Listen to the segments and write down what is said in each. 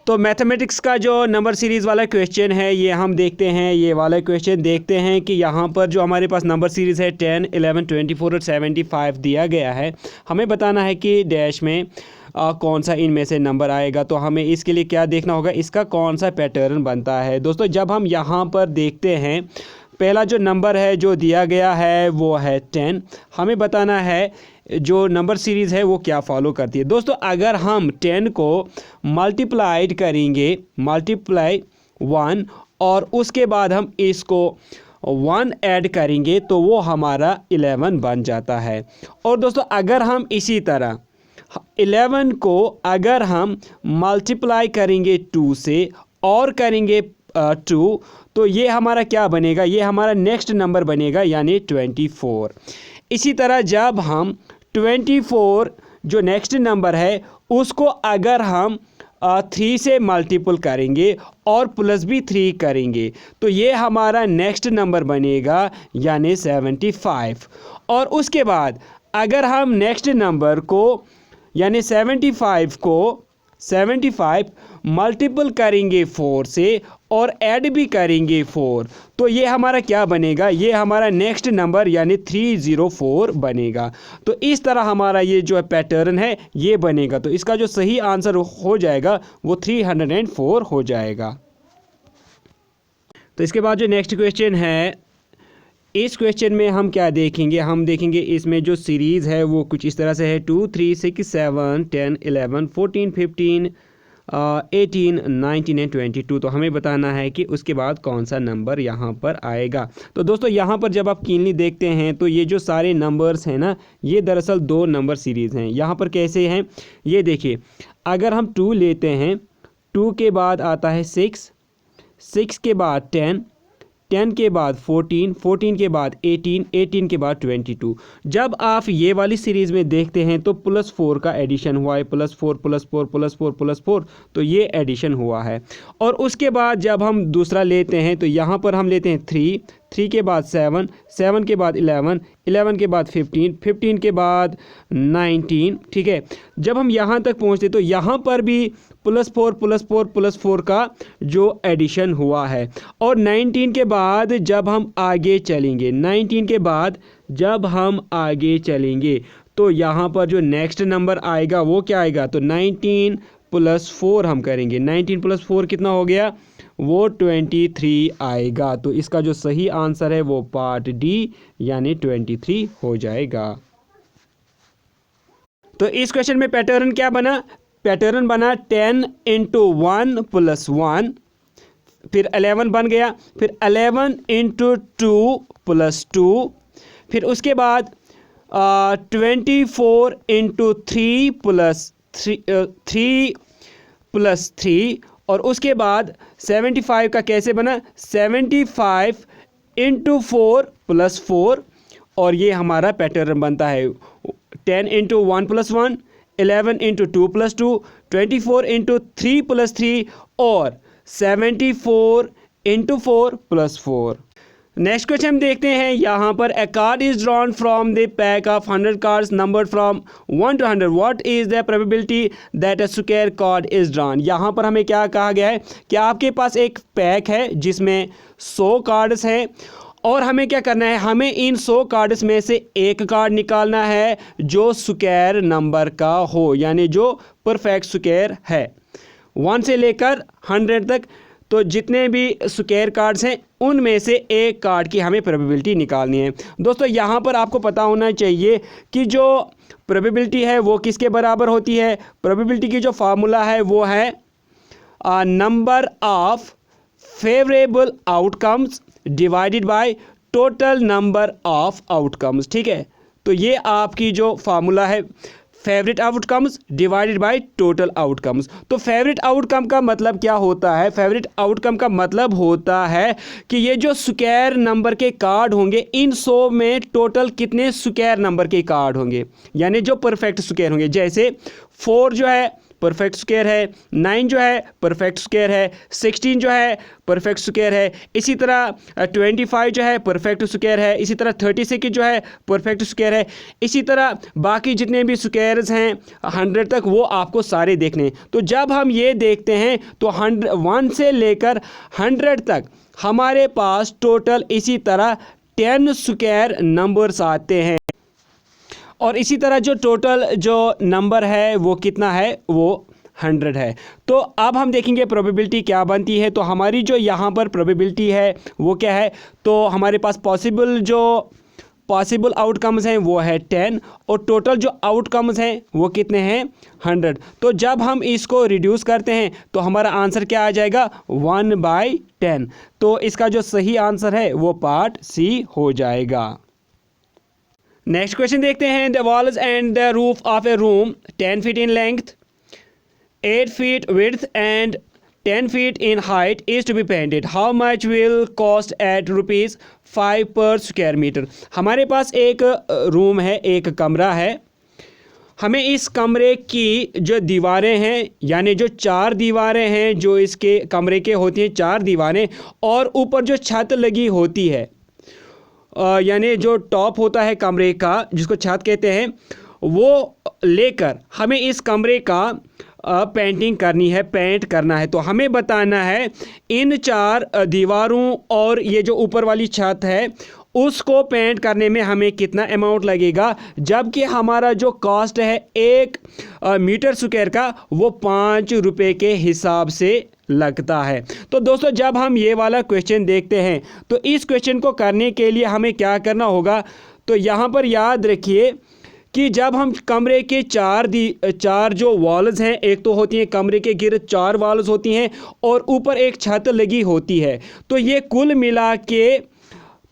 तो मैथमेटिक्स का जो नंबर सीरीज़ वाला क्वेश्चन है ये हम देखते हैं। ये वाला क्वेश्चन देखते हैं कि यहाँ पर जो हमारे पास नंबर सीरीज़ है 10, 11, 24 और 75 दिया गया है। हमें बताना है कि डैश में कौन सा इनमें से नंबर आएगा। तो हमें इसके लिए क्या देखना होगा, इसका कौन सा पैटर्न बनता है। दोस्तों जब हम यहाँ पर देखते हैं, पहला जो नंबर है जो दिया गया है वो है 10। हमें बताना है जो नंबर सीरीज़ है वो क्या फॉलो करती है। दोस्तों अगर हम 10 को मल्टीप्लाइड करेंगे, मल्टीप्लाई 1, और उसके बाद हम इसको 1 ऐड करेंगे तो वो हमारा 11 बन जाता है। और दोस्तों अगर हम इसी तरह 11 को अगर हम मल्टीप्लाई करेंगे 2 से और करेंगे 2, तो ये हमारा क्या बनेगा, ये हमारा नेक्स्ट नंबर बनेगा यानी 24। इसी तरह जब हम 24 जो नेक्स्ट नंबर है उसको अगर हम 3 से मल्टीपल करेंगे और प्लस भी 3 करेंगे तो ये हमारा नेक्स्ट नंबर बनेगा यानी 75। और उसके बाद अगर हम नेक्स्ट नंबर को यानी 75 मल्टीपल करेंगे 4 से और ऐड भी करेंगे 4, तो ये हमारा क्या बनेगा, ये हमारा नेक्स्ट नंबर यानी 304 बनेगा। तो इस तरह हमारा ये जो पैटर्न है ये बनेगा। तो इसका जो सही आंसर हो जाएगा वो 304 हो जाएगा। तो इसके बाद जो नेक्स्ट क्वेश्चन है, इस क्वेश्चन में हम क्या देखेंगे, हम देखेंगे इसमें जो सीरीज़ है वो कुछ इस तरह से है 2, 3, 6, 7, 10, 11, 14, 15, 18, 19 एंड 22। तो हमें बताना है कि उसके बाद कौन सा नंबर यहाँ पर आएगा। तो दोस्तों यहाँ पर जब आप कीनली देखते हैं तो ये जो सारे नंबर्स हैं ना, ये दरअसल 2 नंबर सीरीज़ हैं। यहाँ पर कैसे हैं ये देखिए, अगर हम 2 लेते हैं, 2 के बाद आता है 6, 6 के बाद 10, 10 के बाद 14, 14 के बाद 18, 18 के बाद 22। जब आप ये वाली सीरीज़ में देखते हैं तो +4 का एडिशन हुआ है, +4 +4 +4 +4, तो ये एडिशन हुआ है। और उसके बाद जब हम दूसरा लेते हैं तो यहाँ पर हम लेते हैं 3, 3 के बाद 7, 7 के बाद 11, 11 के बाद 15, 15 के बाद 19, ठीक है। जब हम यहाँ तक पहुँचते तो यहाँ पर भी +4 +4 +4 का जो एडिशन हुआ है। और 19 के बाद जब हम आगे चलेंगे, 19 के बाद जब हम आगे चलेंगे तो यहाँ पर जो नेक्स्ट नंबर आएगा वो क्या आएगा, तो 19 + 4 हम करेंगे। 19 + 4 कितना हो गया, वो 23 आएगा। तो इसका जो सही आंसर है वो पार्ट डी यानी 23 हो जाएगा। तो इस क्वेश्चन में पैटर्न क्या बना, पैटर्न बना 10 × 1 + 1, फिर 11 बन गया, फिर 11 × 2 + 2, फिर उसके बाद 24 × 3 + 3, और उसके बाद 75 का कैसे बना, 75 × 4 + 4, और ये हमारा पैटर्न बनता है 10 × 1 + 1, 11 × 2 + 2, 24 × 3 + 3 और 74 × 4 + 4। नेक्स्ट क्वेश्चन हम देखते हैं। यहाँ पर a card is drawn from the pack of 100 cards numbered from 1 to 100. What is the probability that a square card is drawn? यहाँ पर हमें क्या कहा गया है कि आपके पास एक पैक है जिसमें 100 कार्ड्स हैं और हमें क्या करना है, हमें इन 100 कार्ड्स में से एक कार्ड निकालना है जो स्क्वायर नंबर का हो, यानी जो परफेक्ट स्क्वायर है 1 से लेकर 100 तक। तो जितने भी स्क्वायर कार्ड्स हैं उनमें से एक कार्ड की हमें प्रोबेबिलिटी निकालनी है। दोस्तों यहाँ पर आपको पता होना चाहिए कि जो प्रोबेबिलिटी है वो किसके बराबर होती है। प्रोबेबिलिटी की जो फार्मूला है वो है number of favourable outcomes divided by total number of outcomes, ठीक है। तो ये आपकी जो फार्मूला है, favourite outcomes divided by total outcomes. तो फेवरेट आउटकम का मतलब क्या होता है, फेवरेट आउटकम का मतलब होता है कि ये जो स्क्वायर नंबर के कार्ड होंगे इन 100 में टोटल कितने स्क्वायर नंबर के कार्ड होंगे, यानी जो परफेक्ट स्क्वायर होंगे। जैसे 4 जो है परफेक्ट स्क्वायर है, 9 जो है परफेक्ट स्क्वायर है, 16 जो है परफेक्ट स्क्वायर है, इसी तरह 25 जो है परफेक्ट स्क्वायर है, इसी तरह 36 जो है परफेक्ट स्क्वायर है, इसी तरह बाकी जितने भी स्क्वायर्स हैं 100 तक वो आपको सारे देखने हैं। तो जब हम ये देखते हैं तो 1 से लेकर 100 तक हमारे पास टोटल इसी तरह 10 स्क्वायर नंबर्स आते हैं, और इसी तरह जो टोटल जो नंबर है वो कितना है, वो 100 है। तो अब हम देखेंगे प्रोबेबिलिटी क्या बनती है। तो हमारी जो यहाँ पर प्रोबेबिलिटी है वो क्या है, तो हमारे पास पॉसिबल आउटकम्स हैं वो है 10, और टोटल जो आउटकम्स हैं वो कितने हैं, 100। तो जब हम इसको रिड्यूस करते हैं तो हमारा आंसर क्या आ जाएगा, 1/10। तो इसका जो सही आंसर है वो पार्ट सी हो जाएगा। नेक्स्ट क्वेश्चन देखते हैं। The walls and the roof of A room 10 feet in length, 8 feet width and 10 feet in height is to be painted. How much will cost at ₹5 per square meter? हमारे पास एक room है, एक कमरा है। हमें इस कमरे की जो दीवारें हैं, यानी जो 4 दीवारें हैं जो इसके कमरे के होती हैं, 4 दीवारें, और ऊपर जो छत लगी होती है, यानी जो टॉप होता है कमरे का जिसको छत कहते हैं, वो लेकर हमें इस कमरे का पेंटिंग करनी है, पेंट करना है। तो हमें बताना है इन 4 दीवारों और ये जो ऊपर वाली छत है उसको पेंट करने में हमें कितना अमाउंट लगेगा, जबकि हमारा जो कॉस्ट है 1 मीटर स्क्वायर का वो 5 रुपये के हिसाब से लगता है। तो दोस्तों जब हम ये वाला क्वेश्चन देखते हैं तो इस क्वेश्चन को करने के लिए हमें क्या करना होगा, तो यहाँ पर याद रखिए कि जब हम कमरे के 4 जो वॉल्स हैं, एक तो होती हैं कमरे के गिर्द 4 वॉल्स होती हैं और ऊपर एक छत लगी होती है, तो ये कुल मिला के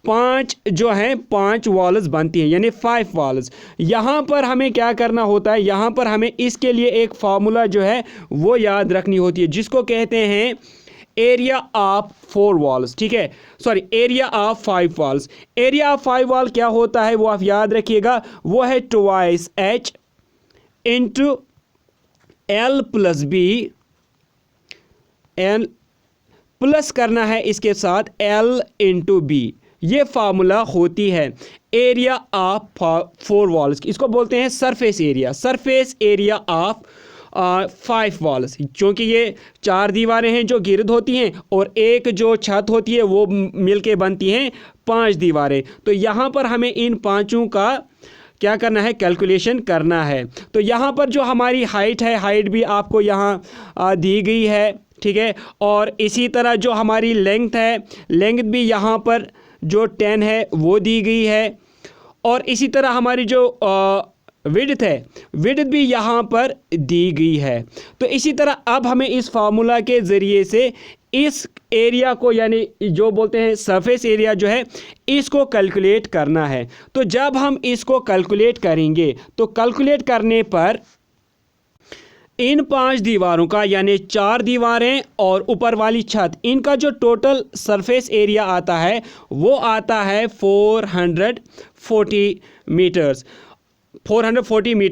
5 जो हैं 5 वॉल्स बनती हैं, यानी 5 वॉल्स। यहाँ पर हमें क्या करना होता है, यहाँ पर हमें इसके लिए एक फार्मूला जो है वो याद रखनी होती है, जिसको कहते हैं एरिया ऑफ 4 वॉल्स, ठीक है, sorry area of 5 walls. Area of 5 wall क्या होता है वो आप याद रखिएगा, वो है twice H into L plus B, L plus करना है इसके साथ L इंटू B। ये फार्मूला होती है एरिया ऑफ 4 वॉल्स, इसको बोलते हैं सरफेस एरिया ऑफ 5 वॉल्स, क्योंकि ये 4 दीवारें हैं जो गिर्द होती हैं और एक जो छत होती है वो मिलके बनती हैं 5 दीवारें। तो यहाँ पर हमें इन पांचों का क्या करना है, कैलकुलेशन करना है। तो यहाँ पर जो हमारी हाइट है, हाइट भी आपको यहाँ दी गई है, ठीक है, और इसी तरह जो हमारी लेंथ है, लेंथ भी यहाँ पर जो 10 है वो दी गई है, और इसी तरह हमारी जो विड्थ है, विड्थ भी यहाँ पर दी गई है। तो इसी तरह अब हमें इस फार्मूला के ज़रिए से इस एरिया को, यानी जो बोलते हैं सरफेस एरिया जो है, इसको कैलकुलेट करना है। तो जब हम इसको कैलकुलेट करेंगे तो कैलकुलेट करने पर इन 5 दीवारों का, यानी 4 दीवारें और ऊपर वाली छत, इनका जो टोटल सरफेस एरिया आता है वो आता है 440 मीटर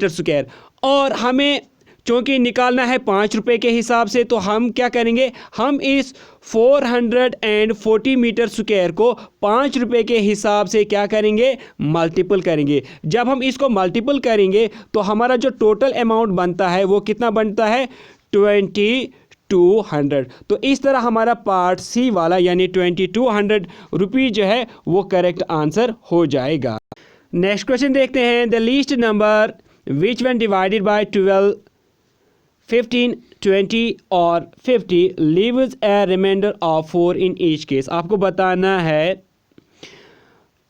स्क्वायर। और हमें चूँकि निकालना है 5 रुपये के हिसाब से, तो हम क्या करेंगे, हम इस 440 मीटर स्क्वायर को 5 रुपये के हिसाब से क्या करेंगे, मल्टीपल करेंगे। जब हम इसको मल्टीपल करेंगे तो हमारा जो टोटल अमाउंट बनता है वो कितना बनता है, 2200। तो इस तरह हमारा पार्ट सी वाला यानी 2200 रुपये जो है वो करेक्ट आंसर हो जाएगा। नेक्स्ट क्वेश्चन देखते हैं। The least number which one divided by 12, 15, 20 और 50 leaves a remainder of 4 in each case। आपको बताना है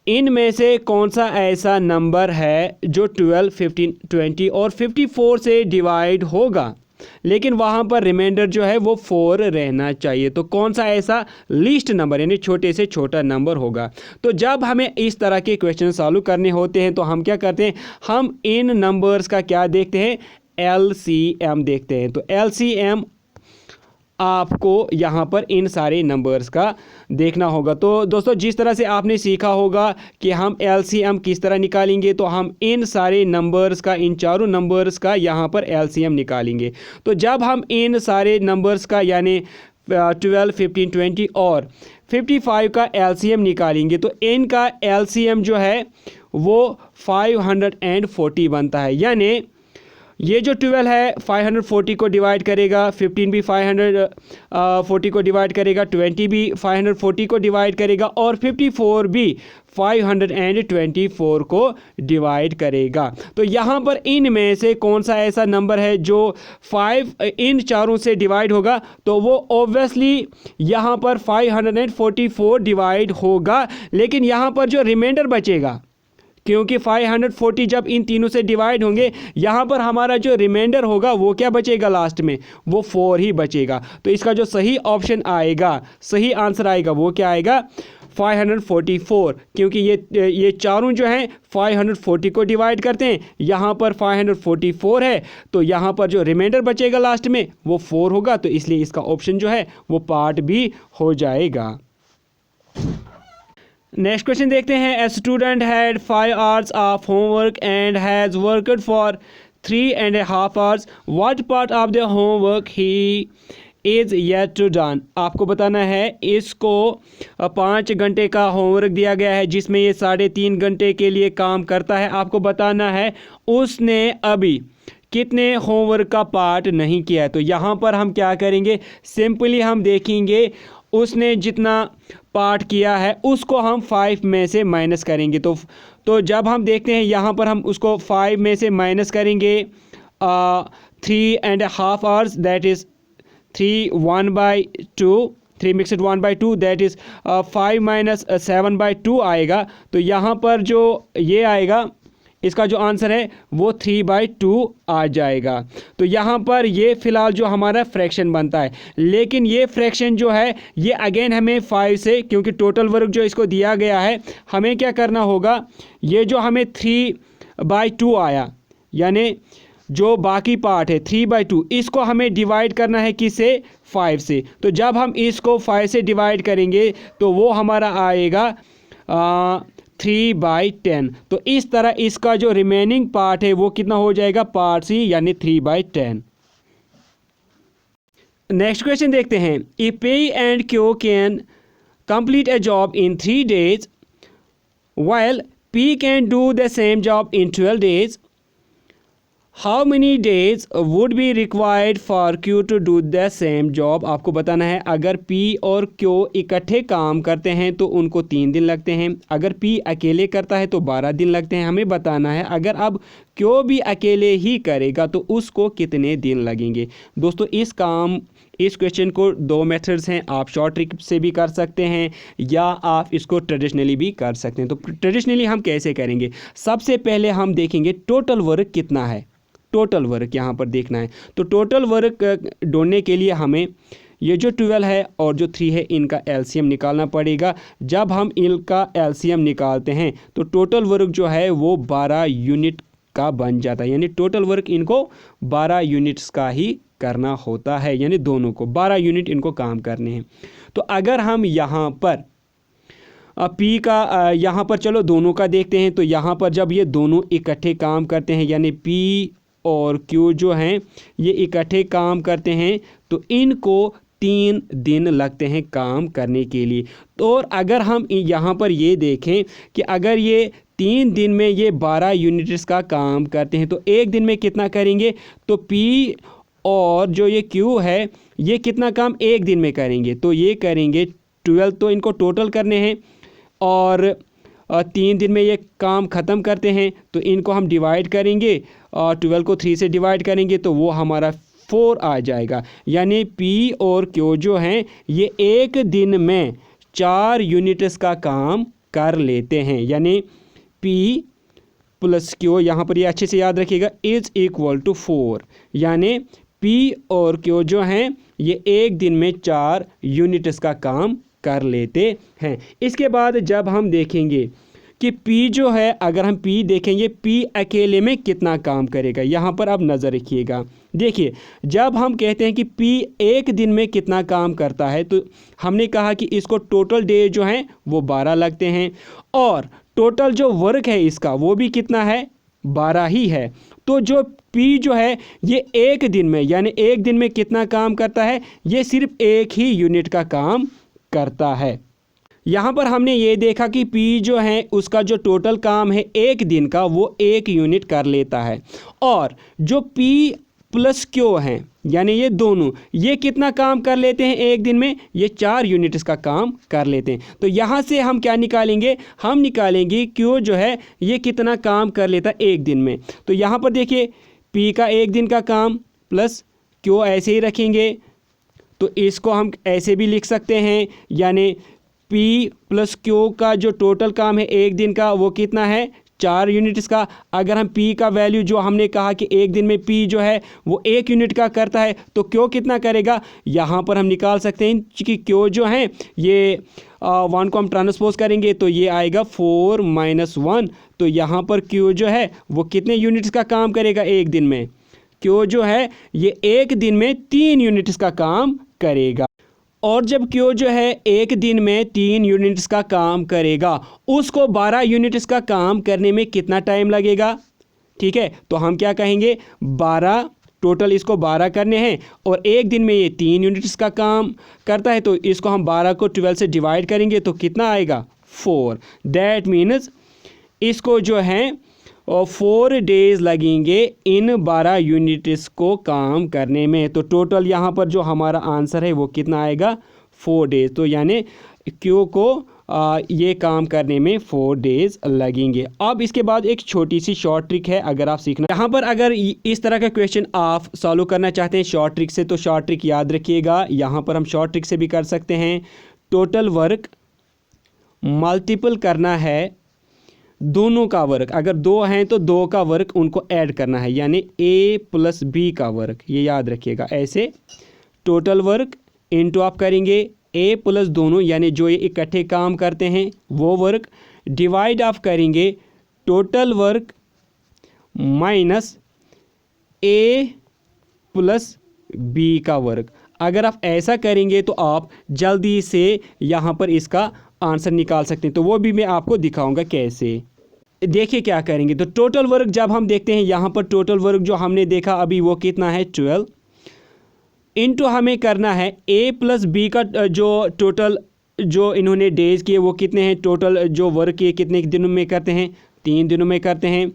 इनमें से कौन सा ऐसा नंबर है जो 12, 15, 20 और 54 से डिवाइड होगा, लेकिन वहाँ पर रिमाइंडर जो है वो 4 रहना चाहिए। तो कौन सा ऐसा लीस्ट नंबर यानी छोटे से छोटा नंबर होगा। तो जब हमें इस तरह के क्वेश्चन सॉल्व करने होते हैं तो हम क्या करते हैं, हम इन नंबर्स का क्या देखते हैं, LCM देखते हैं। तो LCM आपको यहाँ पर इन सारे नंबर्स का देखना होगा। तो दोस्तों जिस तरह से आपने सीखा होगा कि हम एलसीएम किस तरह निकालेंगे, तो हम इन सारे नंबर्स का, इन चारों नंबर्स का यहाँ पर एलसीएम निकालेंगे। तो जब हम इन सारे नंबर्स का यानी 12, 15, 20 और 55 का एलसीएम निकालेंगे तो इनका एलसीएम जो है वो 540 बनता है। यानी ये जो 12 है 540 को डिवाइड करेगा, 15 भी 540 को डिवाइड करेगा, 20 भी 540 को डिवाइड करेगा और 54 भी 524 को डिवाइड करेगा। तो यहाँ पर इनमें से कौन सा ऐसा नंबर है जो 5 इन चारों से डिवाइड होगा, तो वो ऑब्वियसली यहाँ पर 544 डिवाइड होगा। लेकिन यहाँ पर जो रिमाइंडर बचेगा, क्योंकि 540 जब इन तीनों से डिवाइड होंगे, यहाँ पर हमारा जो रिमाइंडर होगा वो क्या बचेगा, लास्ट में वो 4 ही बचेगा। तो इसका जो सही ऑप्शन आएगा, सही आंसर आएगा वो क्या आएगा, 544, क्योंकि ये चारों जो हैं 540 को डिवाइड करते हैं, यहाँ पर 544 है, तो यहाँ पर जो रिमाइंडर बचेगा लास्ट में वो 4 होगा। तो इसलिए इसका ऑप्शन जो है वो पार्ट बी हो जाएगा। नेक्स्ट क्वेश्चन देखते हैं। A student had 5 hours of homework and has worked for 3.5 hours। What part of the homework he is yet to done. आपको बताना है इसको 5 घंटे का होमवर्क दिया गया है जिसमें ये 3.5 घंटे के लिए काम करता है। आपको बताना है उसने अभी कितने होमवर्क का पार्ट नहीं किया है। तो यहाँ पर हम क्या करेंगे, सिंपली हम देखेंगे उसने जितना पार्ट किया है उसको हम 5 में से माइनस करेंगे। तो जब हम देखते हैं यहाँ पर हम उसको 5 में से माइनस करेंगे 3.5 hours, that is 3 1/2, 3 mixed 1/2, that is 5 - 7/2 आएगा। तो यहाँ पर जो ये आएगा इसका जो आंसर है वो 3/2 आ जाएगा। तो यहाँ पर ये फ़िलहाल जो हमारा फ्रैक्शन बनता है, लेकिन ये फ्रैक्शन जो है ये अगेन हमें 5 से, क्योंकि टोटल वर्क जो इसको दिया गया है, हमें क्या करना होगा, ये जो हमें 3/2 आया, यानी जो बाकी पार्ट है 3/2, इसको हमें डिवाइड करना है किससे, 5 से। तो जब हम इसको 5 से डिवाइड करेंगे तो वो हमारा आएगा 3/10। तो इस तरह इसका जो रिमेनिंग पार्ट है वो कितना हो जाएगा, पार्ट सी, यानी 3/10। नेक्स्ट क्वेश्चन देखते हैं। If P and Q can complete a job in 3 days while P can do the same job in 12 days, how many days would be required for Q to do the same job। आपको बताना है अगर P और Q इकट्ठे काम करते हैं तो उनको 3 दिन लगते हैं, अगर P अकेले करता है तो 12 दिन लगते हैं। हमें बताना है अगर अब Q भी अकेले ही करेगा तो उसको कितने दिन लगेंगे। दोस्तों इस क्वेश्चन को 2 मेथड्स हैं, आप शॉर्ट ट्रिक से भी कर सकते हैं या आप इसको ट्रेडिशनली भी कर सकते हैं। तो ट्रेडिशनली हम कैसे करेंगे, सबसे पहले हम देखेंगे टोटल वर्क कितना है, टोटल वर्क यहाँ पर देखना है। तो टोटल वर्क ढूंढने के लिए हमें ये जो 12 है और जो 3 है इनका एलसीएम निकालना पड़ेगा। जब हम इनका एलसीएम निकालते हैं तो टोटल वर्क जो है वो 12 यूनिट का बन जाता है, यानी टोटल वर्क इनको 12 यूनिट्स का ही करना होता है, यानी दोनों को 12 यूनिट इनको काम करने हैं। तो अगर हम यहाँ पर P का यहाँ पर चलो दोनों का देखते हैं। तो यहाँ पर जब ये दोनों इकट्ठे काम करते हैं, यानी P और Q जो हैं ये इकट्ठे काम करते हैं, तो इनको 3 दिन लगते हैं काम करने के लिए। तो और अगर हम यहाँ पर ये देखें कि अगर ये 3 दिन में ये 12 यूनिट्स का काम करते हैं तो एक दिन में कितना करेंगे, तो P और जो ये Q है ये कितना काम एक दिन में करेंगे, तो ये करेंगे 12। तो इनको टोटल करने हैं और 3 दिन में ये काम ख़त्म करते हैं, तो इनको हम डिवाइड करेंगे और 12 को 3 से डिवाइड करेंगे तो वो हमारा 4 आ जाएगा। यानी P और Q जो हैं ये एक दिन में 4 यूनिट्स का काम कर लेते हैं, यानी P + Q, यहाँ पर ये अच्छे से याद रखिएगा, इज़ इक्वल टू 4। यानी P और Q जो हैं ये एक दिन में 4 यूनिट्स का काम कर लेते हैं। इसके बाद जब हम देखेंगे कि P जो है, अगर हम P देखेंगे P अकेले में कितना काम करेगा। यहाँ पर आप नज़र रखिएगा। देखिए, जब हम कहते हैं कि P एक दिन में कितना काम करता है, तो हमने कहा कि इसको टोटल डे जो हैं वो 12 लगते हैं, और टोटल जो वर्क है इसका वो भी कितना है, 12 ही है। तो जो P जो है ये एक दिन में, यानी एक दिन में कितना काम करता है, ये सिर्फ एक ही यूनिट का काम करता है। यहाँ पर हमने ये देखा कि P जो है उसका जो टोटल काम है एक दिन का वो 1 यूनिट कर लेता है, और जो P प्लस Q हैं यानी ये दोनों, ये कितना काम कर लेते हैं एक दिन में, ये 4 यूनिट्स का काम कर लेते हैं। तो यहाँ से हम क्या निकालेंगे, हम निकालेंगे Q जो है ये कितना काम कर लेता है एक दिन में। तो यहाँ पर देखिए P का एक दिन का काम प्लस Q ऐसे ही रखेंगे, तो इसको हम ऐसे भी लिख सकते हैं, यानी P प्लस Q का जो टोटल काम है एक दिन का वो कितना है, 4 यूनिट्स का। अगर हम P का वैल्यू जो हमने कहा कि एक दिन में P जो है वो 1 यूनिट का करता है, तो Q कितना करेगा, यहाँ पर हम निकाल सकते हैं कि Q जो है ये 1 को हम ट्रांसपोज करेंगे तो ये आएगा 4 - 1। तो यहाँ पर Q जो है वो कितने यूनिट्स का काम करेगा एक दिन में, Q जो है ये एक दिन में 3 यूनिट्स का काम करेगा। और जब Q जो है एक दिन में 3 यूनिट्स का काम करेगा, उसको 12 यूनिट्स का काम करने में कितना टाइम लगेगा। ठीक है, तो हम क्या कहेंगे, 12 टोटल इसको 12 करने हैं, और एक दिन में ये 3 यूनिट्स का काम करता है, तो इसको हम 12 को 12 से डिवाइड करेंगे तो कितना आएगा, 4। दैट मीन्स इसको जो है और 4 डेज़ लगेंगे इन 12 यूनिट्स को काम करने में। तो टोटल यहाँ पर जो हमारा आंसर है वो कितना आएगा, 4 डेज़। तो यानी Q को ये काम करने में 4 डेज़ लगेंगे। अब इसके बाद एक छोटी सी शॉर्ट ट्रिक है, अगर आप सीखना यहाँ पर, अगर इस तरह का क्वेश्चन आप सॉल्व करना चाहते हैं शॉर्ट ट्रिक से, तो शॉर्ट ट्रिक याद रखिएगा। यहाँ पर हम शॉर्ट ट्रिक से भी कर सकते हैं। टोटल वर्क मल्टीपल करना है दोनों का वर्क, अगर 2 हैं तो 2 का वर्क उनको ऐड करना है, यानी A + B का वर्क, ये याद रखिएगा। ऐसे टोटल वर्क इनटू आप करेंगे A + दोनों, यानी जो ये इकट्ठे काम करते हैं वो वर्क, डिवाइड आप करेंगे total work minus A + B का वर्क। अगर आप ऐसा करेंगे तो आप जल्दी से यहाँ पर इसका आंसर निकाल सकते हैं, तो वो भी मैं आपको दिखाऊंगा कैसे। देखिए क्या करेंगे, तो टोटल वर्क जब हम देखते हैं यहाँ पर, टोटल वर्क जो हमने देखा अभी वो कितना है 12, इनटू हमें करना है A + B का जो टोटल जो इन्होंने डेज किए वो कितने हैं, टोटल जो वर्क किए कितने दिनों में करते हैं, 3 दिनों में करते हैं।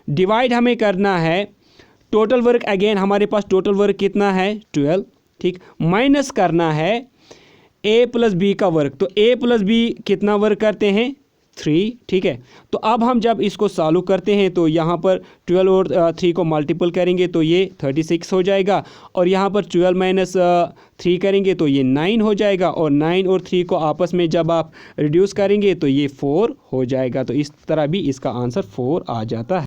डिवाइड हमें करना है टोटल वर्क, अगेन हमारे पास टोटल वर्क कितना है 12, ठीक, माइनस करना है A + B का वर्क, तो A + B कितना वर्क करते हैं 3, ठीक है। तो अब हम जब इसको सॉल्व करते हैं तो यहाँ पर 12 और 3 को मल्टीपल करेंगे तो ये 36 हो जाएगा, और यहाँ पर 12 - 3 करेंगे तो ये 9 हो जाएगा, और 9 और 3 को आपस में जब आप रिड्यूस करेंगे तो ये 4 हो जाएगा। तो इस तरह भी इसका आंसर 4 आ जाता है।